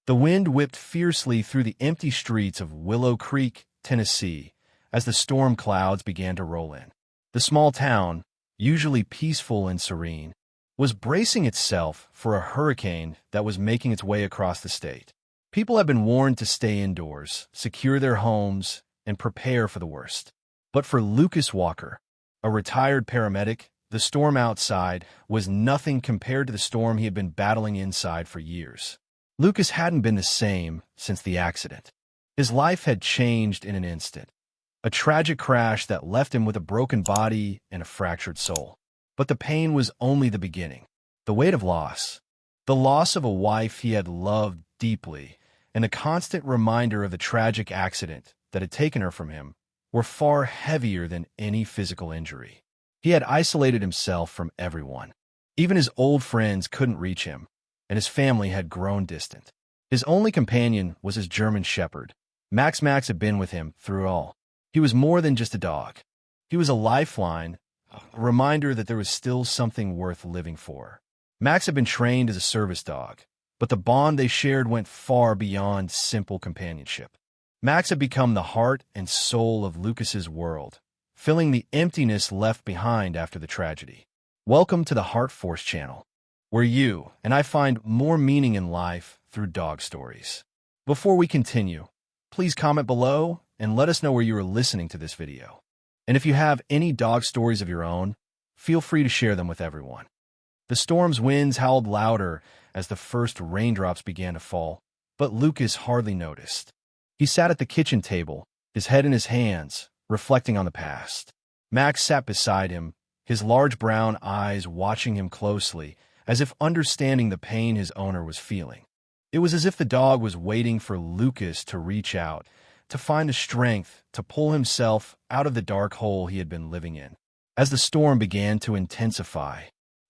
The wind whipped fiercely through the empty streets of Willow Creek, Tennessee, as the storm clouds began to roll in. The small town, usually peaceful and serene, was bracing itself for a hurricane that was making its way across the state. People had been warned to stay indoors, secure their homes, and prepare for the worst. But for Lucas Walker, a retired paramedic, the storm outside was nothing compared to the storm he had been battling inside for years. Lucas hadn't been the same since the accident. His life had changed in an instant. A tragic crash that left him with a broken body and a fractured soul. But the pain was only the beginning. The weight of loss, the loss of a wife he had loved deeply, and the constant reminder of the tragic accident that had taken her from him, were far heavier than any physical injury. He had isolated himself from everyone. Even his old friends couldn't reach him, and his family had grown distant. His only companion was his German shepherd. Max had been with him through it all. He was more than just a dog. He was a lifeline, a reminder that there was still something worth living for. Max had been trained as a service dog, but the bond they shared went far beyond simple companionship. Max had become the heart and soul of Lucas's world, filling the emptiness left behind after the tragedy. Welcome to the HeartForce channel, where you and I find more meaning in life through dog stories. Before we continue, please comment below and let us know where you are listening to this video. And if you have any dog stories of your own, feel free to share them with everyone. The storm's winds howled louder as the first raindrops began to fall, but Lucas hardly noticed. He sat at the kitchen table, his head in his hands, reflecting on the past. Max sat beside him, his large brown eyes watching him closely, as if understanding the pain his owner was feeling. It was as if the dog was waiting for Lucas to reach out, to find the strength to pull himself out of the dark hole he had been living in. As the storm began to intensify,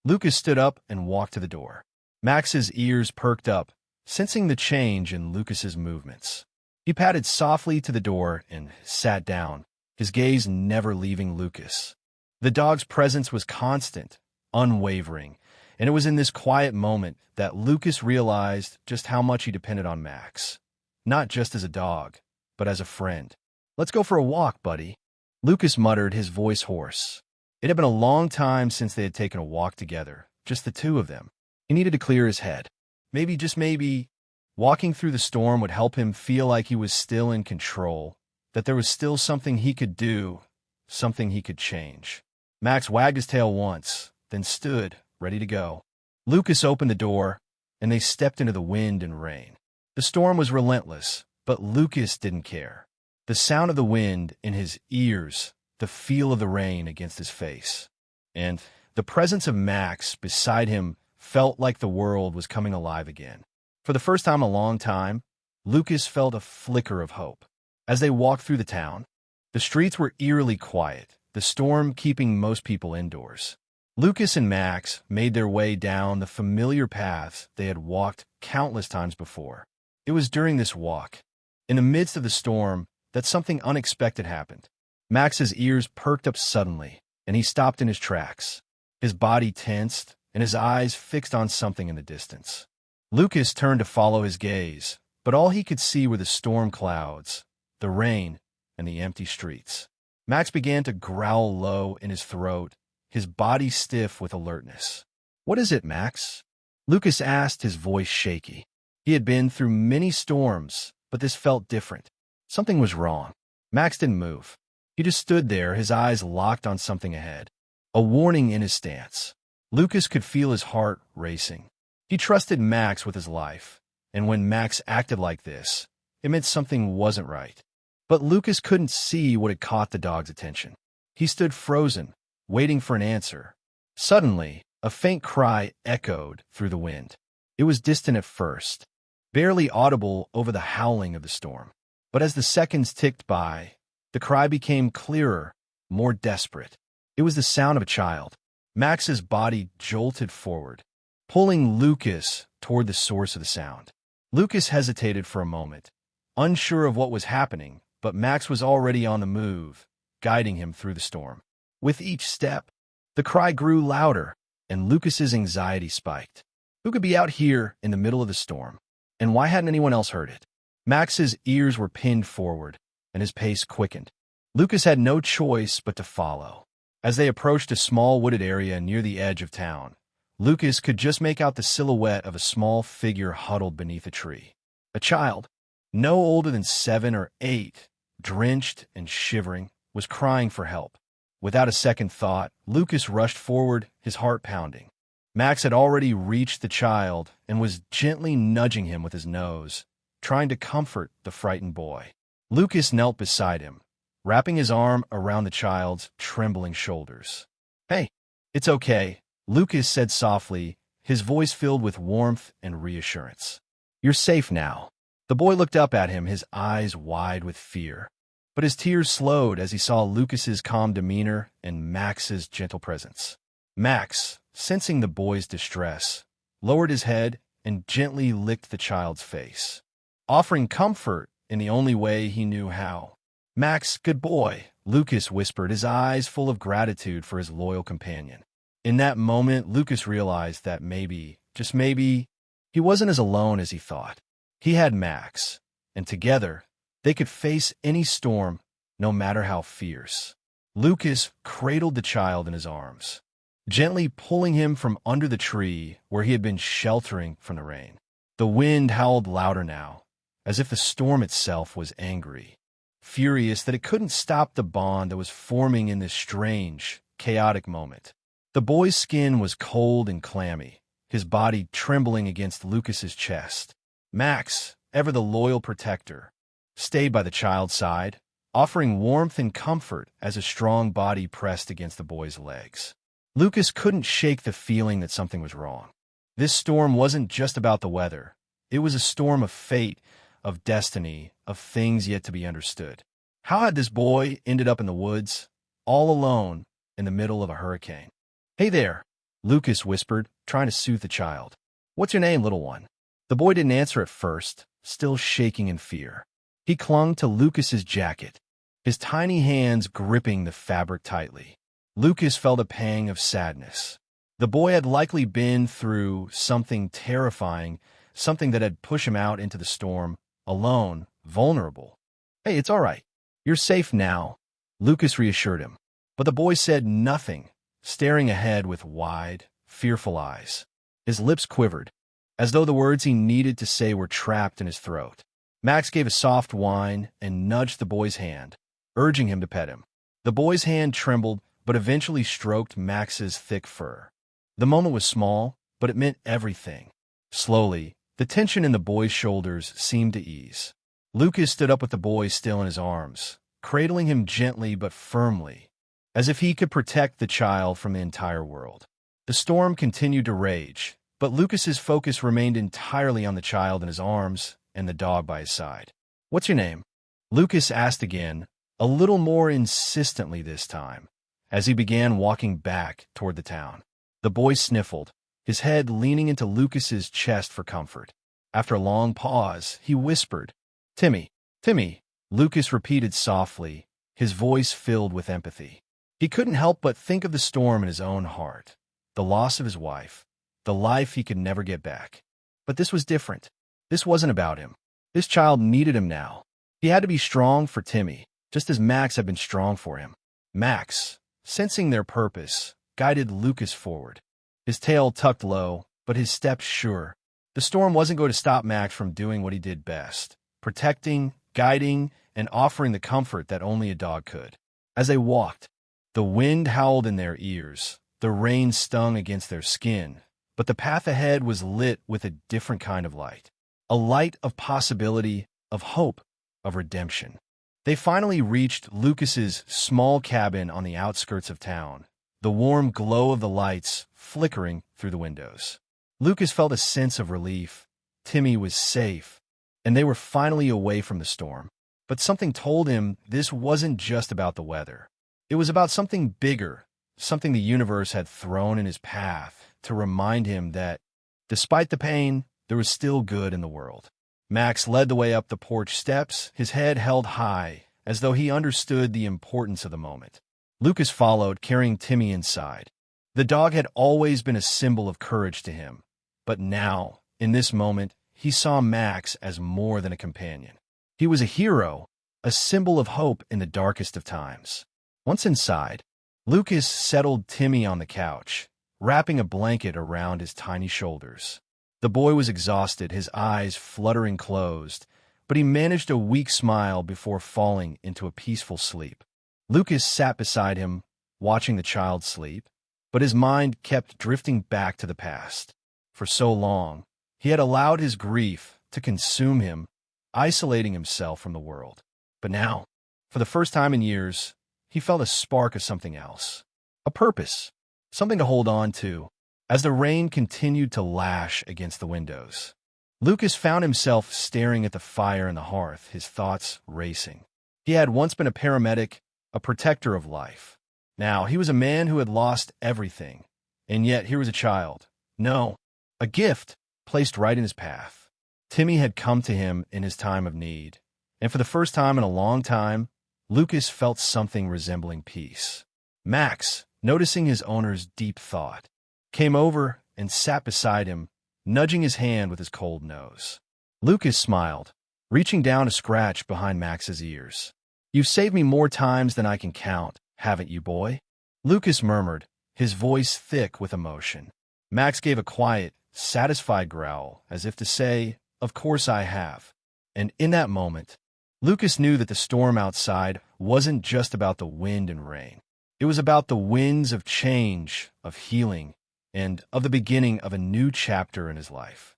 Lucas stood up and walked to the door. Max's ears perked up, sensing the change in Lucas's movements. He padded softly to the door and sat down, his gaze never leaving Lucas. The dog's presence was constant, unwavering, and it was in this quiet moment that Lucas realized just how much he depended on Max. Not just as a dog, but as a friend. "Let's go for a walk, buddy," Lucas muttered, his voice hoarse. It had been a long time since they had taken a walk together, just the two of them. He needed to clear his head. Maybe, just maybe, walking through the storm would help him feel like he was still in control, that there was still something he could do, something he could change. Max wagged his tail once, then stood, ready to go. Lucas opened the door, and they stepped into the wind and rain. The storm was relentless, but Lucas didn't care. The sound of the wind in his ears, the feel of the rain against his face, and the presence of Max beside him felt like the world was coming alive again. For the first time in a long time, Lucas felt a flicker of hope. As they walked through the town, the streets were eerily quiet, the storm keeping most people indoors. Lucas and Max made their way down the familiar paths they had walked countless times before. It was during this walk, in the midst of the storm, that something unexpected happened. Max's ears perked up suddenly, and he stopped in his tracks. His body tensed, and his eyes fixed on something in the distance. Lucas turned to follow his gaze, but all he could see were the storm clouds, the rain, and the empty streets. Max began to growl low in his throat, his body stiff with alertness. "What is it, Max?" Lucas asked, his voice shaky. He had been through many storms, but this felt different. Something was wrong. Max didn't move. He just stood there, his eyes locked on something ahead. A warning in his stance. Lucas could feel his heart racing. He trusted Max with his life, and when Max acted like this, it meant something wasn't right. But Lucas couldn't see what had caught the dog's attention. He stood frozen, waiting for an answer. Suddenly, a faint cry echoed through the wind. It was distant at first, barely audible over the howling of the storm. But as the seconds ticked by, the cry became clearer, more desperate. It was the sound of a child. Max's body jolted forward, pulling Lucas toward the source of the sound. Lucas hesitated for a moment, unsure of what was happening, but Max was already on the move, guiding him through the storm. With each step, the cry grew louder, and Lucas's anxiety spiked. Who could be out here in the middle of the storm? And why hadn't anyone else heard it? Max's ears were pinned forward, and his pace quickened. Lucas had no choice but to follow. As they approached a small wooded area near the edge of town, Lucas could just make out the silhouette of a small figure huddled beneath a tree. A child, no older than 7 or 8, drenched and shivering, was crying for help. Without a second thought, Lucas rushed forward, his heart pounding. Max had already reached the child and was gently nudging him with his nose, trying to comfort the frightened boy. Lucas knelt beside him, wrapping his arm around the child's trembling shoulders. "Hey, it's okay," Lucas said softly, his voice filled with warmth and reassurance. "You're safe now." The boy looked up at him, his eyes wide with fear. But his tears slowed as he saw Lucas's calm demeanor and Max's gentle presence. Max, sensing the boy's distress, lowered his head and gently licked the child's face, offering comfort in the only way he knew how. "Max, good boy," Lucas whispered, his eyes full of gratitude for his loyal companion. In that moment, Lucas realized that maybe, just maybe, he wasn't as alone as he thought. He had Max, and together, they could face any storm, no matter how fierce. Lucas cradled the child in his arms, gently pulling him from under the tree where he had been sheltering from the rain. The wind howled louder now, as if the storm itself was angry, furious that it couldn't stop the bond that was forming in this strange, chaotic moment. The boy's skin was cold and clammy, his body trembling against Lucas's chest. Max, ever the loyal protector, stayed by the child's side, offering warmth and comfort as a strong body pressed against the boy's legs. Lucas couldn't shake the feeling that something was wrong. This storm wasn't just about the weather. It was a storm of fate, of destiny, of things yet to be understood. How had this boy ended up in the woods, all alone, in the middle of a hurricane? "Hey there," Lucas whispered, trying to soothe the child. "What's your name, little one?" The boy didn't answer at first, still shaking in fear. He clung to Lucas's jacket, his tiny hands gripping the fabric tightly. Lucas felt a pang of sadness. The boy had likely been through something terrifying, something that had pushed him out into the storm, alone, vulnerable. "Hey, it's all right. You're safe now," Lucas reassured him. But the boy said nothing, staring ahead with wide, fearful eyes. His lips quivered, as though the words he needed to say were trapped in his throat. Max gave a soft whine and nudged the boy's hand, urging him to pet him. The boy's hand trembled, but eventually stroked Max's thick fur. The moment was small, but it meant everything. Slowly, the tension in the boy's shoulders seemed to ease. Lucas stood up with the boy still in his arms, cradling him gently but firmly, as if he could protect the child from the entire world. The storm continued to rage, but Lucas's focus remained entirely on the child in his arms and the dog by his side. "What's your name?" Lucas asked again, a little more insistently this time, as he began walking back toward the town. The boy sniffled, his head leaning into Lucas's chest for comfort. After a long pause, he whispered, "Timmy, Timmy," Lucas repeated softly, his voice filled with empathy. He couldn't help but think of the storm in his own heart, the loss of his wife, the life he could never get back. But this was different. This wasn't about him. This child needed him now. He had to be strong for Timmy, just as Max had been strong for him. Max, sensing their purpose, guided Lucas forward, his tail tucked low, but his steps sure. The storm wasn't going to stop Max from doing what he did best, protecting, guiding, and offering the comfort that only a dog could. As they walked, the wind howled in their ears, the rain stung against their skin, but the path ahead was lit with a different kind of light. A light of possibility, of hope, of redemption. They finally reached Lucas's small cabin on the outskirts of town, the warm glow of the lights flickering through the windows. Lucas felt a sense of relief. Timmy was safe, and they were finally away from the storm. But something told him this wasn't just about the weather. It was about something bigger, something the universe had thrown in his path to remind him that, despite the pain, there was still good in the world. Max led the way up the porch steps, his head held high, as though he understood the importance of the moment. Lucas followed, carrying Timmy inside. The dog had always been a symbol of courage to him, but now, in this moment, he saw Max as more than a companion. He was a hero, a symbol of hope in the darkest of times. Once inside, Lucas settled Timmy on the couch, wrapping a blanket around his tiny shoulders. The boy was exhausted, his eyes fluttering closed, but he managed a weak smile before falling into a peaceful sleep. Lucas sat beside him, watching the child sleep, but his mind kept drifting back to the past. For so long, he had allowed his grief to consume him, isolating himself from the world. But now, for the first time in years, he felt a spark of something else. A purpose, something to hold on to, as the rain continued to lash against the windows. Lucas found himself staring at the fire in the hearth, his thoughts racing. He had once been a paramedic, a protector of life. Now he was a man who had lost everything, and yet here was a child. No, a gift placed right in his path. Timmy had come to him in his time of need, and for the first time in a long time, Lucas felt something resembling peace. Max, noticing his owner's deep thought, came over and sat beside him, nudging his hand with his cold nose. Lucas smiled, reaching down to scratch behind Max's ears. "You've saved me more times than I can count, haven't you, boy?" Lucas murmured, his voice thick with emotion. Max gave a quiet, satisfied growl, as if to say, "Of course I have." And in that moment, Lucas knew that the storm outside wasn't just about the wind and rain. It was about the winds of change, of healing, and of the beginning of a new chapter in his life.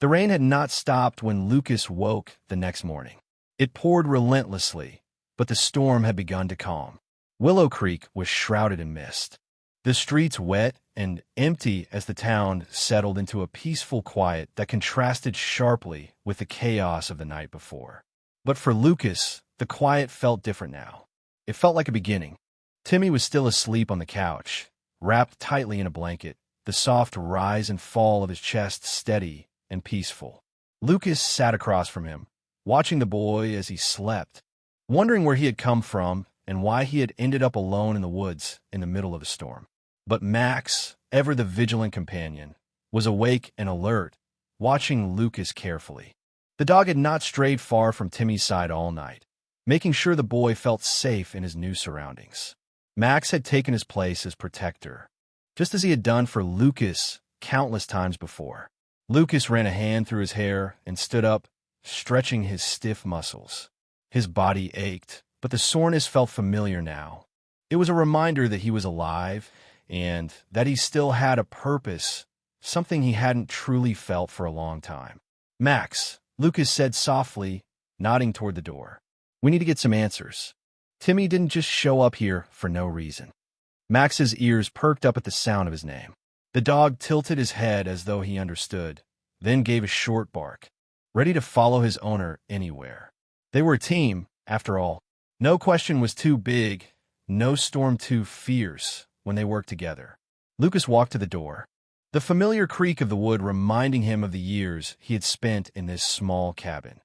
The rain had not stopped when Lucas woke the next morning. It poured relentlessly, but the storm had begun to calm. Willow Creek was shrouded in mist, the streets wet and empty as the town settled into a peaceful quiet that contrasted sharply with the chaos of the night before. But for Lucas, the quiet felt different now. It felt like a beginning. Timmy was still asleep on the couch, wrapped tightly in a blanket, the soft rise and fall of his chest steady and peaceful. Lucas sat across from him, watching the boy as he slept, wondering where he had come from and why he had ended up alone in the woods in the middle of a storm. But Max, ever the vigilant companion, was awake and alert, watching Lucas carefully. The dog had not strayed far from Timmy's side all night, making sure the boy felt safe in his new surroundings. Max had taken his place as protector, just as he had done for Lucas countless times before. Lucas ran a hand through his hair and stood up, stretching his stiff muscles. His body ached, but the soreness felt familiar now. It was a reminder that he was alive and that he still had a purpose, something he hadn't truly felt for a long time. "Max," Lucas said softly, nodding toward the door. "We need to get some answers. Timmy didn't just show up here for no reason." Max's ears perked up at the sound of his name. The dog tilted his head as though he understood, then gave a short bark, ready to follow his owner anywhere. They were a team, after all. No question was too big, no storm too fierce when they worked together. Lucas walked to the door, the familiar creak of the wood reminding him of the years he had spent in this small cabin.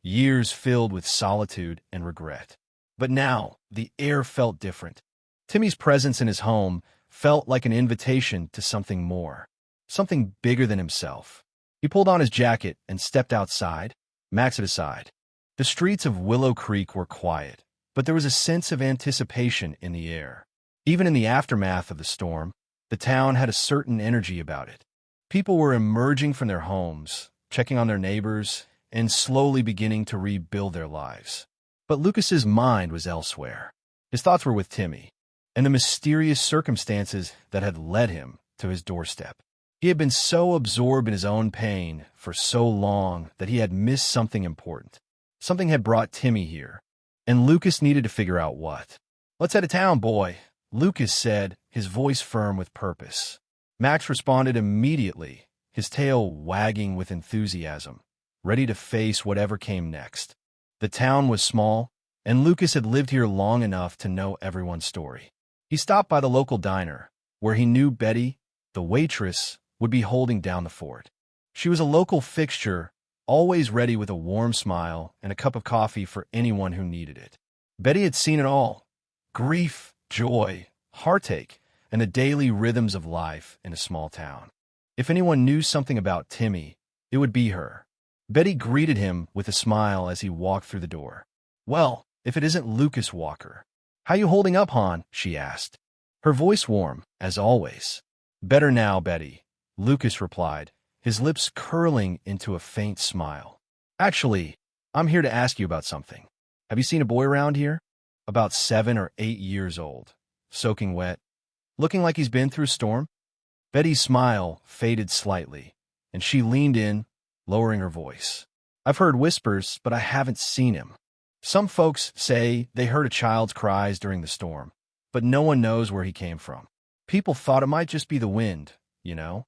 Years filled with solitude and regret. But now, the air felt different. Timmy's presence in his home felt like an invitation to something more, something bigger than himself. He pulled on his jacket and stepped outside, Max at his side. The streets of Willow Creek were quiet, but there was a sense of anticipation in the air. Even in the aftermath of the storm, the town had a certain energy about it. People were emerging from their homes, checking on their neighbors, and slowly beginning to rebuild their lives. But Lucas's mind was elsewhere. His thoughts were with Timmy, and the mysterious circumstances that had led him to his doorstep. He had been so absorbed in his own pain for so long that he had missed something important. Something had brought Timmy here, and Lucas needed to figure out what. "Let's head to town, boy," Lucas said, his voice firm with purpose. Max responded immediately, his tail wagging with enthusiasm, ready to face whatever came next. The town was small, and Lucas had lived here long enough to know everyone's story. He stopped by the local diner, where he knew Betty, the waitress, would be holding down the fort. She was a local fixture, always ready with a warm smile and a cup of coffee for anyone who needed it. Betty had seen it all: grief, joy, heartache, and the daily rhythms of life in a small town. If anyone knew something about Timmy, it would be her. Betty greeted him with a smile as he walked through the door. "Well, if it isn't Lucas Walker. How you holding up, hon?" she asked. Her voice warm, as always. "Better now, Betty," Lucas replied, his lips curling into a faint smile. "Actually, I'm here to ask you about something. Have you seen a boy around here? About 7 or 8 years old, soaking wet, looking like he's been through a storm?" Betty's smile faded slightly, and she leaned in, lowering her voice. "I've heard whispers, but I haven't seen him. Some folks say they heard a child's cries during the storm, but no one knows where he came from. People thought it might just be the wind, you know."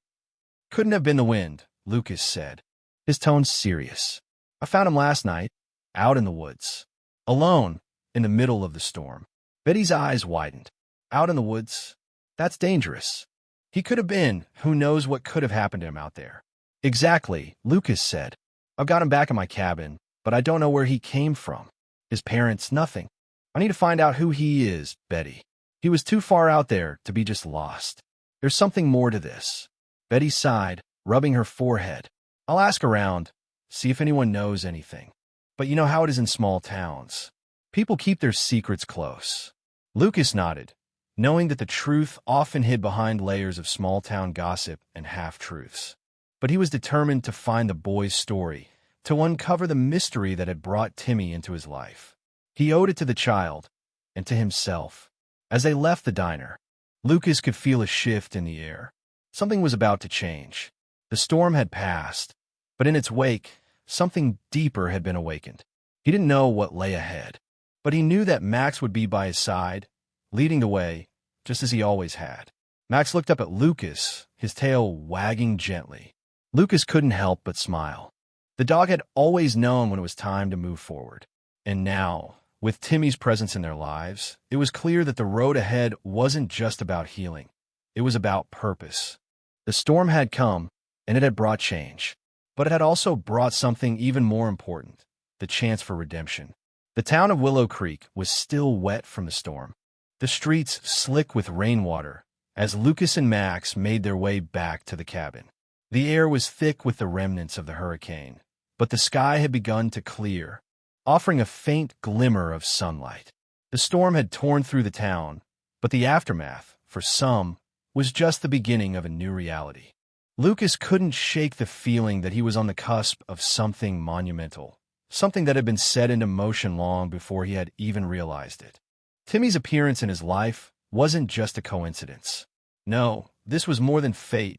"Couldn't have been the wind," Lucas said, his tone serious. "I found him last night, out in the woods, alone, in the middle of the storm." Betty's eyes widened. "Out in the woods? That's dangerous. He could have been. Who knows what could have happened to him out there?" "Exactly," Lucas said. "I've got him back in my cabin, but I don't know where he came from. His parents, nothing. I need to find out who he is, Betty. He was too far out there to be just lost. There's something more to this." Betty sighed, rubbing her forehead. "I'll ask around, see if anyone knows anything. But you know how it is in small towns. People keep their secrets close." Lucas nodded, knowing that the truth often hid behind layers of small-town gossip and half-truths. But he was determined to find the boy's story, to uncover the mystery that had brought Timmy into his life. He owed it to the child, and to himself. As they left the diner, Lucas could feel a shift in the air. Something was about to change. The storm had passed, but in its wake, something deeper had been awakened. He didn't know what lay ahead, but he knew that Max would be by his side, leading the way, just as he always had. Max looked up at Lucas, his tail wagging gently. Lucas couldn't help but smile. The dog had always known when it was time to move forward. And now, with Timmy's presence in their lives, it was clear that the road ahead wasn't just about healing. It was about purpose. The storm had come, and it had brought change. But it had also brought something even more important, the chance for redemption. The town of Willow Creek was still wet from the storm, the streets slick with rainwater, as Lucas and Max made their way back to the cabin. The air was thick with the remnants of the hurricane, but the sky had begun to clear, offering a faint glimmer of sunlight. The storm had torn through the town, but the aftermath, for some, was just the beginning of a new reality. Lucas couldn't shake the feeling that he was on the cusp of something monumental, something that had been set into motion long before he had even realized it. Timmy's appearance in his life wasn't just a coincidence. No, this was more than fate.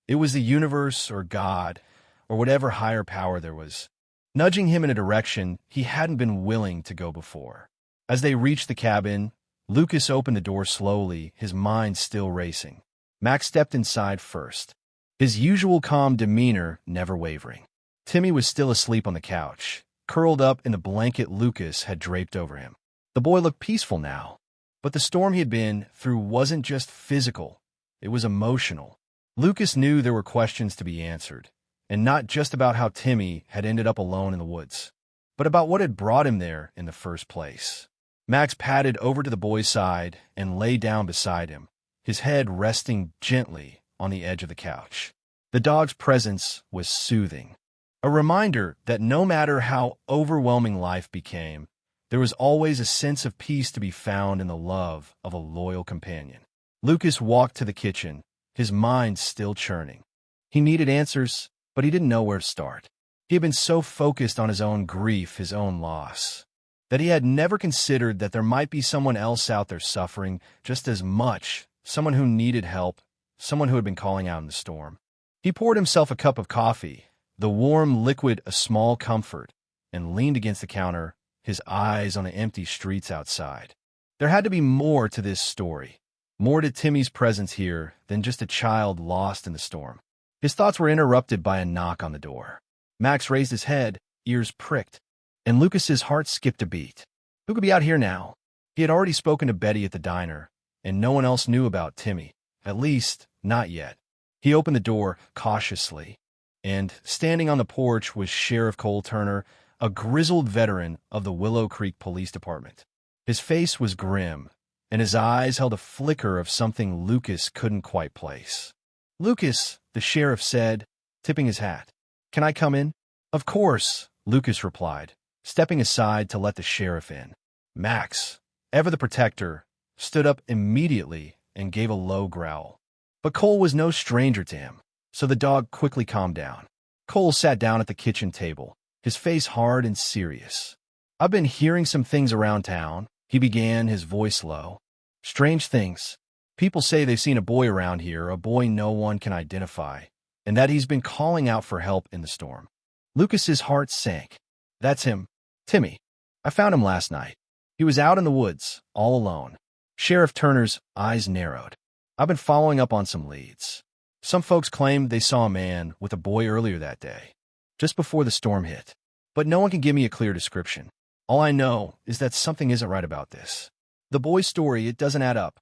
It was the universe or God, or whatever higher power there was, nudging him in a direction he hadn't been willing to go before. As they reached the cabin, Lucas opened the door slowly, his mind still racing. Max stepped inside first, his usual calm demeanor never wavering. Timmy was still asleep on the couch, curled up in the blanket Lucas had draped over him. The boy looked peaceful now, but the storm he had been through wasn't just physical, it was emotional. Lucas knew there were questions to be answered, and not just about how Timmy had ended up alone in the woods, but about what had brought him there in the first place. Max padded over to the boy's side and lay down beside him, his head resting gently on the edge of the couch. The dog's presence was soothing, a reminder that no matter how overwhelming life became, there was always a sense of peace to be found in the love of a loyal companion. Lucas walked to the kitchen, his mind still churning. He needed answers, but he didn't know where to start. He had been so focused on his own grief, his own loss, that he had never considered that there might be someone else out there suffering just as much, someone who needed help, someone who had been calling out in the storm. He poured himself a cup of coffee, the warm liquid a small comfort, and leaned against the counter, his eyes on the empty streets outside. There had to be more to this story, more to Timmy's presence here than just a child lost in the storm. His thoughts were interrupted by a knock on the door. Max raised his head, ears pricked, and Lucas's heart skipped a beat. Who could be out here now? He had already spoken to Betty at the diner, and no one else knew about Timmy, at least not yet. He opened the door cautiously, and standing on the porch was Sheriff Cole Turner, a grizzled veteran of the Willow Creek Police Department. His face was grim, and his eyes held a flicker of something Lucas couldn't quite place. "Lucas," the sheriff said, tipping his hat. "Can I come in?" Of course, Lucas replied, stepping aside to let the sheriff in. Max, ever the protector, stood up immediately and gave a low growl. But Cole was no stranger to him, so the dog quickly calmed down. Cole sat down at the kitchen table, his face hard and serious. I've been hearing some things around town, he began, his voice low. Strange things. People say they've seen a boy around here, a boy no one can identify, and that he's been calling out for help in the storm. Lucas's heart sank. That's him, Timmy. I found him last night. He was out in the woods, all alone. Sheriff Turner's eyes narrowed. I've been following up on some leads. Some folks claimed they saw a man with a boy earlier that day, just before the storm hit. But no one can give me a clear description. All I know is that something isn't right about this. The boy's story, it doesn't add up.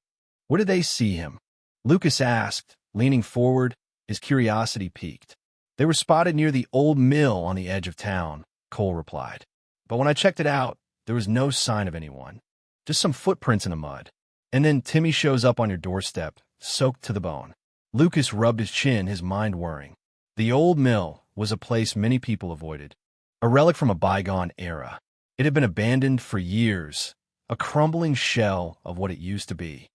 Where did they see him? Lucas asked, leaning forward, his curiosity piqued. They were spotted near the old mill on the edge of town, Cole replied. But when I checked it out, there was no sign of anyone. Just some footprints in the mud. And then Timmy shows up on your doorstep, soaked to the bone. Lucas rubbed his chin, his mind whirring. The old mill was a place many people avoided, a relic from a bygone era. It had been abandoned for years, a crumbling shell of what it used to be.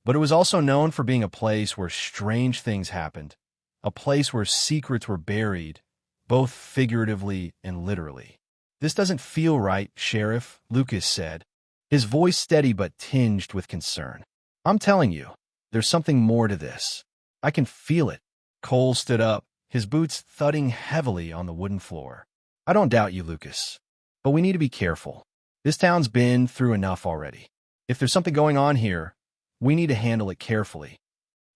But it was also known for being a place where strange things happened, a place where secrets were buried, both figuratively and literally. This doesn't feel right, Sheriff, Lucas said, his voice steady but tinged with concern. I'm telling you, there's something more to this. I can feel it. Cole stood up, his boots thudding heavily on the wooden floor. I don't doubt you, Lucas. But we need to be careful. This town's been through enough already. If there's something going on here, we need to handle it carefully.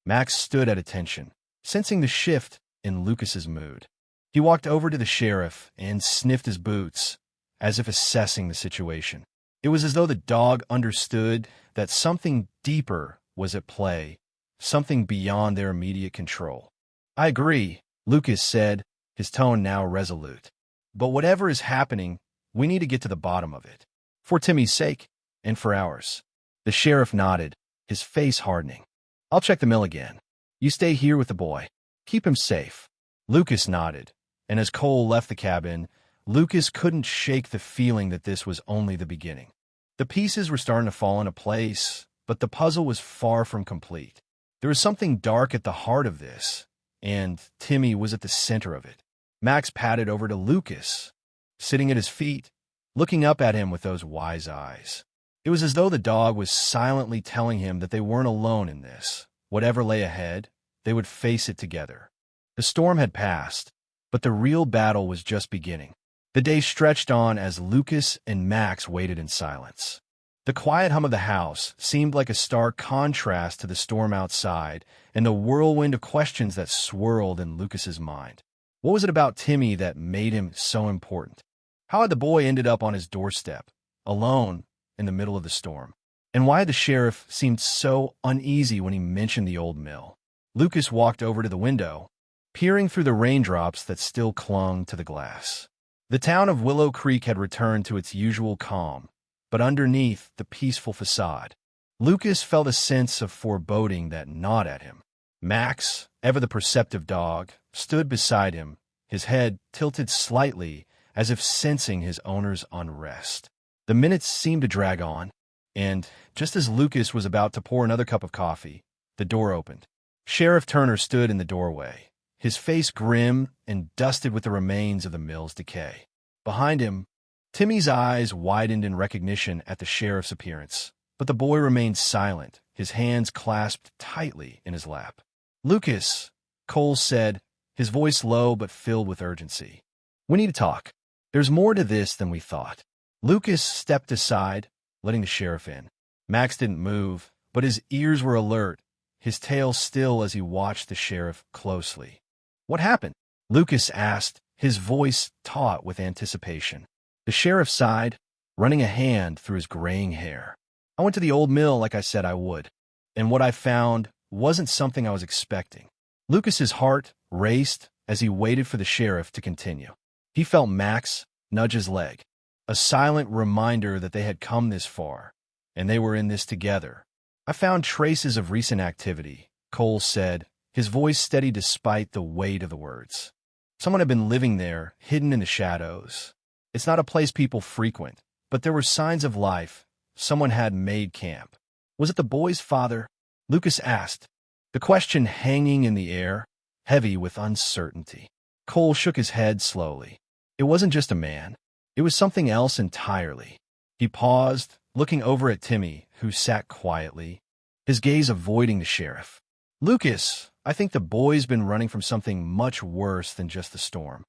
Max stood at attention, sensing the shift in Lucas's mood. He walked over to the sheriff and sniffed his boots, as if assessing the situation. It was as though the dog understood that something deeper was at play, something beyond their immediate control. I agree, Lucas said, his tone now resolute. But whatever is happening, we need to get to the bottom of it. For Timmy's sake, and for ours. The sheriff nodded, his face hardening. I'll check the mill again. You stay here with the boy. Keep him safe. Lucas nodded, and as Cole left the cabin, Lucas couldn't shake the feeling that this was only the beginning. The pieces were starting to fall into place, but the puzzle was far from complete. There was something dark at the heart of this, and Timmy was at the center of it. Max padded over to Lucas, sitting at his feet, looking up at him with those wise eyes. It was as though the dog was silently telling him that they weren't alone in this. Whatever lay ahead, they would face it together. The storm had passed, but the real battle was just beginning. The day stretched on as Lucas and Max waited in silence. The quiet hum of the house seemed like a stark contrast to the storm outside and the whirlwind of questions that swirled in Lucas's mind. What was it about Timmy that made him so important? How had the boy ended up on his doorstep, alone, in the middle of the storm? And why had the sheriff seemed so uneasy when he mentioned the old mill? Lucas walked over to the window, peering through the raindrops that still clung to the glass. The town of Willow Creek had returned to its usual calm, but underneath the peaceful facade, Lucas felt a sense of foreboding that gnawed at him. Max, ever the perceptive dog, stood beside him, his head tilted slightly as if sensing his owner's unrest. The minutes seemed to drag on, and just as Lucas was about to pour another cup of coffee, the door opened. Sheriff Turner stood in the doorway, his face grim and dusted with the remains of the mill's decay. Behind him, Timmy's eyes widened in recognition at the sheriff's appearance, but the boy remained silent, his hands clasped tightly in his lap. Lucas, Cole said, his voice low but filled with urgency. We need to talk. There's more to this than we thought. Lucas stepped aside, letting the sheriff in. Max didn't move, but his ears were alert, his tail still as he watched the sheriff closely. What happened? Lucas asked, his voice taut with anticipation. The sheriff sighed, running a hand through his graying hair. I went to the old mill like I said I would, and what I found wasn't something I was expecting. Lucas's heart raced as he waited for the sheriff to continue. He felt Max nudge his leg, a silent reminder that they had come this far, and they were in this together. I found traces of recent activity, Cole said, his voice steady despite the weight of the words. Someone had been living there, hidden in the shadows. It's not a place people frequent, but there were signs of life. Someone had made camp. Was it the boy's father? Lucas asked, the question hanging in the air, heavy with uncertainty. Cole shook his head slowly. It wasn't just a man. It was something else entirely. He paused, looking over at Timmy, who sat quietly, his gaze avoiding the sheriff. Lucas, I think the boy's been running from something much worse than just the storm.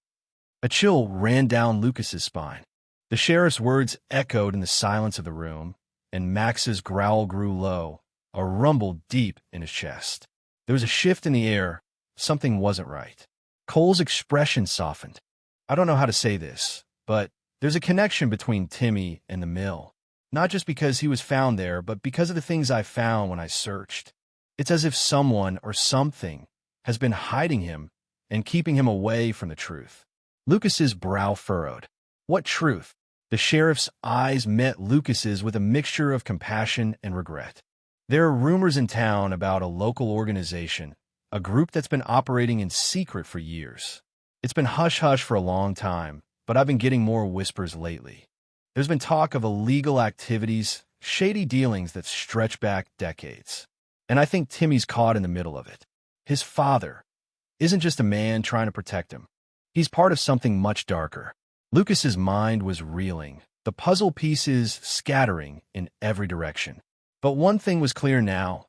A chill ran down Lucas's spine. The sheriff's words echoed in the silence of the room, and Max's growl grew low, a rumble deep in his chest. There was a shift in the air. Something wasn't right. Cole's expression softened. I don't know how to say this, but there's a connection between Timmy and the mill. Not just because he was found there, but because of the things I found when I searched. It's as if someone or something has been hiding him and keeping him away from the truth. Lucas's brow furrowed. What truth? The sheriff's eyes met Lucas's with a mixture of compassion and regret. There are rumors in town about a local organization, a group that's been operating in secret for years. It's been hush-hush for a long time, but I've been getting more whispers lately. There's been talk of illegal activities, shady dealings that stretch back decades. And I think Timmy's caught in the middle of it. His father isn't just a man trying to protect him. He's part of something much darker. Lucas's mind was reeling, the puzzle pieces scattering in every direction. But one thing was clear now.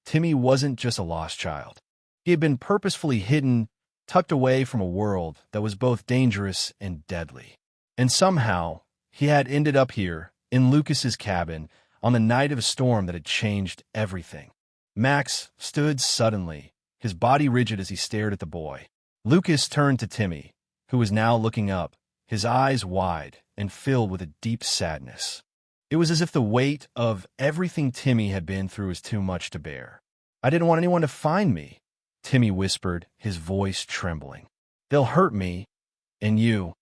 Timmy wasn't just a lost child. He had been purposefully hidden, tucked away from a world that was both dangerous and deadly. And somehow, he had ended up here, in Lucas's cabin, on the night of a storm that had changed everything. Max stood suddenly, his body rigid as he stared at the boy. Lucas turned to Timmy, who was now looking up, his eyes wide and filled with a deep sadness. It was as if the weight of everything Timmy had been through was too much to bear. I didn't want anyone to find me, Timmy whispered, his voice trembling. They'll hurt me, and you.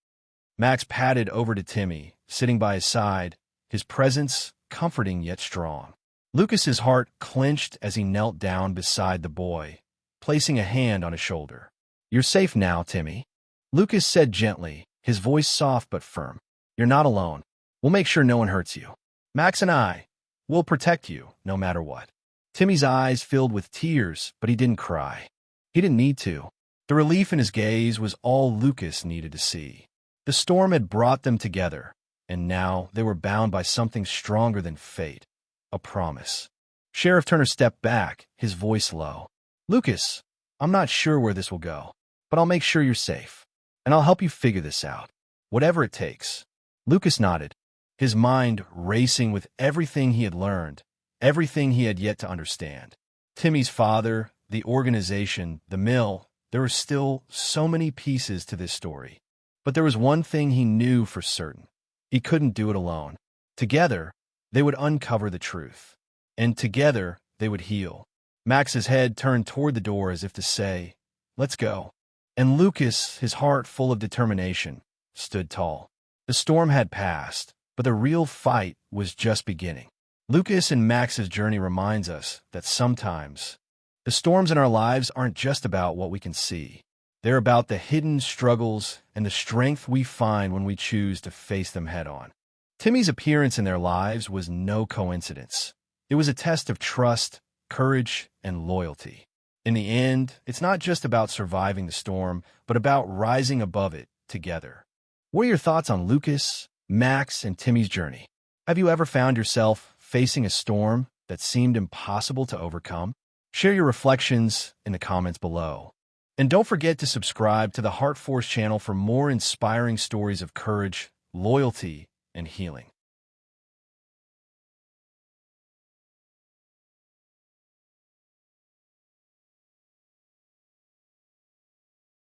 Max padded over to Timmy, sitting by his side, his presence comforting yet strong. Lucas's heart clenched as he knelt down beside the boy, placing a hand on his shoulder. You're safe now, Timmy, Lucas said gently, his voice soft but firm. You're not alone. We'll make sure no one hurts you. Max and I will protect you, no matter what. Timmy's eyes filled with tears, but he didn't cry. He didn't need to. The relief in his gaze was all Lucas needed to see. The storm had brought them together, and now they were bound by something stronger than fate. A promise. Sheriff Turner stepped back, his voice low. Lucas, I'm not sure where this will go, but I'll make sure you're safe, and I'll help you figure this out, whatever it takes. Lucas nodded, his mind racing with everything he had learned, everything he had yet to understand. Timmy's father, the organization, the mill, there were still so many pieces to this story. But there was one thing he knew for certain. He couldn't do it alone. Together, they would uncover the truth. And together, they would heal. Max's head turned toward the door as if to say, let's go. And Lucas, his heart full of determination, stood tall. The storm had passed, but the real fight was just beginning. Lucas and Max's journey reminds us that sometimes the storms in our lives aren't just about what we can see. They're about the hidden struggles and the strength we find when we choose to face them head-on. Timmy's appearance in their lives was no coincidence. It was a test of trust, courage, and loyalty. In the end, it's not just about surviving the storm, but about rising above it together. What are your thoughts on Lucas, Max, and Timmy's journey? Have you ever found yourself facing a storm that seemed impossible to overcome? Share your reflections in the comments below. And don't forget to subscribe to the HeartForce channel for more inspiring stories of courage, loyalty, and healing.